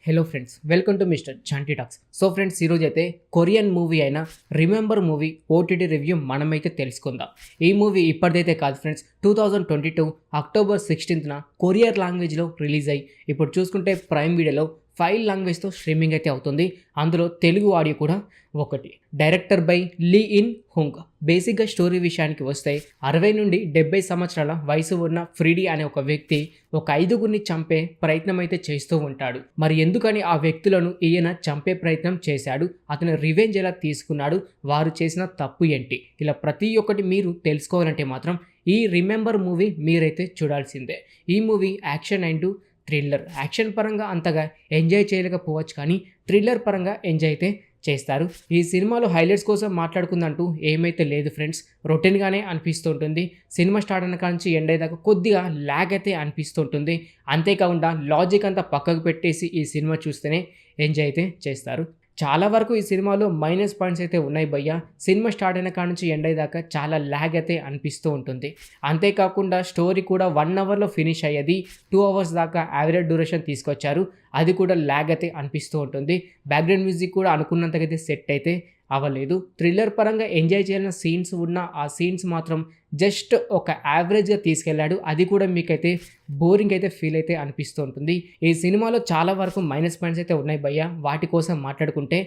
Hello friends, welcome to mister Chanti talks. So friends, ఈరోజు అయితే Korean movie అయిన remember movie OTT review మనమైతే తెలుసుకుందాం. ఈ మూవీ ఇప్పటిదైతే కాదు ఫ్రెండ్స్, 2022 అక్టోబర్ 16న కొరియర్ లాంగ్వేజ్లో రిలీజ్ అయ్యి ఇప్పుడు చూసుకుంటే ప్రైమ్ వీడియోలో 5 లాంగ్వేజ్తో స్ట్రీమింగ్ అయితే అవుతుంది. అందులో తెలుగు ఆడియో కూడా ఒకటి. Director by Lee In Hung. బేసిక్గా స్టోరీ విషయానికి వస్తే 60 నుండి 70 సంవత్సరాల వయసు ఉన్న ఫ్రీడీ అనే ఒక వ్యక్తి ఒక 5గురిని చంపే ప్రయత్నం అయితే చేస్తూ ఉంటాడు. మరి ఎందుకని ఆ వ్యక్తులను ఈయన చంపే ప్రయత్నం చేశాడు, అతను రివెంజ్ ఎలా తీసుకున్నాడు, వారు చేసిన తప్పు ఏంటి, ఇలా ప్రతి ఒక్కటి మీరు తెలుసుకోవాలంటే మాత్రం ఈ రిమెంబర్ మూవీ మీరైతే చూడాల్సిందే. ఈ movie action and thriller. Action పరంగా అంతగా ఎంజాయ్ చేయలేకపోవచ్చు, కానీ థ్రిల్లర్ పరంగా ఎంజాయ్ అయితే చేస్తారు. ఈ సినిమాలో హైలైట్స్ కోసం మాట్లాడుకుందంటూ ఏమైతే లేదు ఫ్రెండ్స్, రొటీన్గానే అనిపిస్తుంటుంది. సినిమా స్టార్ట్ అయిన కాంచి ఎండ్ అయ్యేదాకా కొద్దిగా ల్యాగ్ అయితే అనిపిస్తుంటుంది. అంతేకాకుండా లాజిక్ అంతా పక్కకు పెట్టేసి ఈ సినిమా చూస్తేనే ఎంజాయ్ అయితే చేస్తారు. చాలా వరకు ఈ సినిమాలో మైనస్ పాయింట్స్ అయితే ఉన్నాయి భయ్య. సినిమా స్టార్ట్ అయిన కాడ నుంచి ఎండ్ అయ్యేదాకా చాలా ల్యాగ్ అయితే అనిపిస్తూ ఉంటుంది. అంతేకాకుండా స్టోరీ కూడా 1 అవర్లో ఫినిష్ అయ్యేది 2 అవర్స్ దాకా యావరేజ్ డ్యూరేషన్ తీసుకొచ్చారు. అది కూడా ల్యాగ్ అయితే అనిపిస్తూ ఉంటుంది. బ్యాక్గ్రౌండ్ మ్యూజిక్ కూడా అనుకున్నంతగా అయితే సెట్ అయితే అవ్వలేదు. థ్రిల్లర్ పరంగా ఎంజాయ్ చేయాల్సిన సీన్స్ ఉన్న ఆ సీన్స్ మాత్రం జస్ట్ ఒక యావరేజ్గా తీసుకెళ్లాడు. అది కూడా మీకైతే బోరింగ్ అయితే ఫీల్ అయితే అనిపిస్తూ ఉంటుంది. ఈ సినిమాలో చాలా వరకు మైనస్ పాయింట్స్ అయితే ఉన్నాయి భయ్య. వాటి కోసం మాట్లాడుకుంటే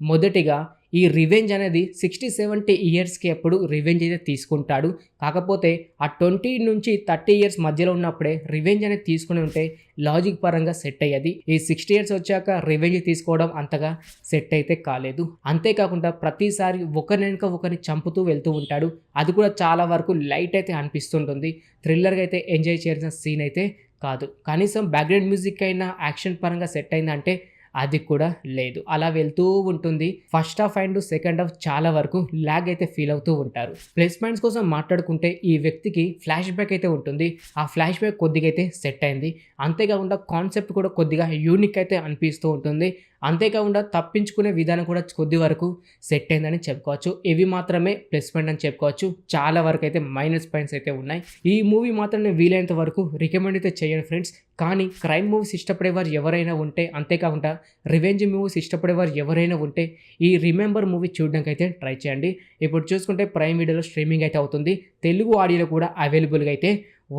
మొదటిగా ఈ రివెంజ్ అనేది 60-70 ఇయర్స్కి అప్పుడు రివెంజ్ అయితే తీసుకుంటాడు. కాకపోతే ఆ 20 నుంచి 30 ఇయర్స్ మధ్యలో ఉన్నప్పుడే రివెంజ్ అనేది తీసుకుని ఉంటే లాజిక్ పరంగా సెట్ అయ్యేది. ఈ 60 ఇయర్స్ వచ్చాక రివెంజ్ తీసుకోవడం అంతగా సెట్ అయితే కాలేదు. అంతేకాకుండా ప్రతిసారి ఒకరినెనుక ఒకరిని చంపుతూ వెళ్తూ ఉంటాడు. అది కూడా చాలా వరకు లైట్ అయితే అనిపిస్తుంటుంది. థ్రిల్లర్గా అయితే ఎంజాయ్ చేయాల్సిన సీన్ అయితే కాదు. కనీసం బ్యాక్గ్రౌండ్ మ్యూజిక్ అయినా యాక్షన్ పరంగా సెట్ అయిందంటే అది కూడా లేదు. అలా వెళ్తూ ఉంటుంది. First half and second half చాలా వరకు ల్యాగ్ అయితే ఫీల్ అవుతూ ఉంటారు. ప్లస్ పాయింట్స్ కోసం మాట్లాడుకుంటే ఈ వ్యక్తికి ఫ్లాష్ బ్యాక్ అయితే ఉంటుంది. ఆ ఫ్లాష్ బ్యాక్ కొద్దిగా అయితే సెట్ అయింది. అంతేకాకుండా కాన్సెప్ట్ కూడా కొద్దిగా యూనిక్ అయితే అనిపిస్తూ ఉంటుంది. అంతేకాకుండా తప్పించుకునే విధానం కూడా కొద్ది వరకు సెట్ అయిందని చెప్పుకోవచ్చు. ఇవి మాత్రమే ప్లస్ పాయింట్ అని చెప్పుకోవచ్చు. చాలా వరకు అయితే మైనస్ పాయింట్స్ అయితే ఉన్నాయి. ఈ మూవీ మాత్రం నేను వీలైనంత వరకు రికమెండ్ అయితే చేయను ఫ్రెండ్స్. కానీ క్రైమ్ మూవీస్ ఇష్టపడేవారు ఎవరైనా ఉంటే, అంతేకాకుండా రివెంజ్ మూవీస్ ఇష్టపడేవారు ఎవరైనా ఉంటే ఈ రిమెంబర్ మూవీ చూడడానికి అయితే ట్రై చేయండి. ఇప్పుడు చూసుకుంటే ప్రైమ్ వీడియోలో స్ట్రీమింగ్ అయితే అవుతుంది. తెలుగు ఆడియోలో కూడా అవైలబుల్గా అయితే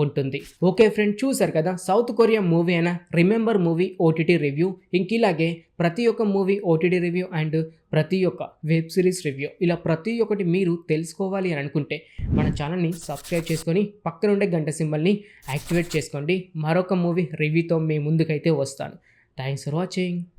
ఉంటుంది. ఓకే ఫ్రెండ్, చూసారు కదా సౌత్ కొరియా మూవీ అయిన రిమెంబర్ మూవీ ఓటీటీ రివ్యూ. ఇంక ఇలాగే ప్రతి ఒక్క మూవీ ఓటీటీ రివ్యూ అండ్ ప్రతి ఒక్క వెబ్ సిరీస్ రివ్యూ, ఇలా ప్రతి ఒక్కటి మీరు తెలుసుకోవాలి అని అనుకుంటే మన ఛానల్ని సబ్స్క్రైబ్ చేసుకొని పక్కన ఉండే గంట సింబల్ని యాక్టివేట్ చేసుకోండి. మరొక మూవీ రివ్యూతో మీ ముందుకైతే వస్తాను. Thanks for watching.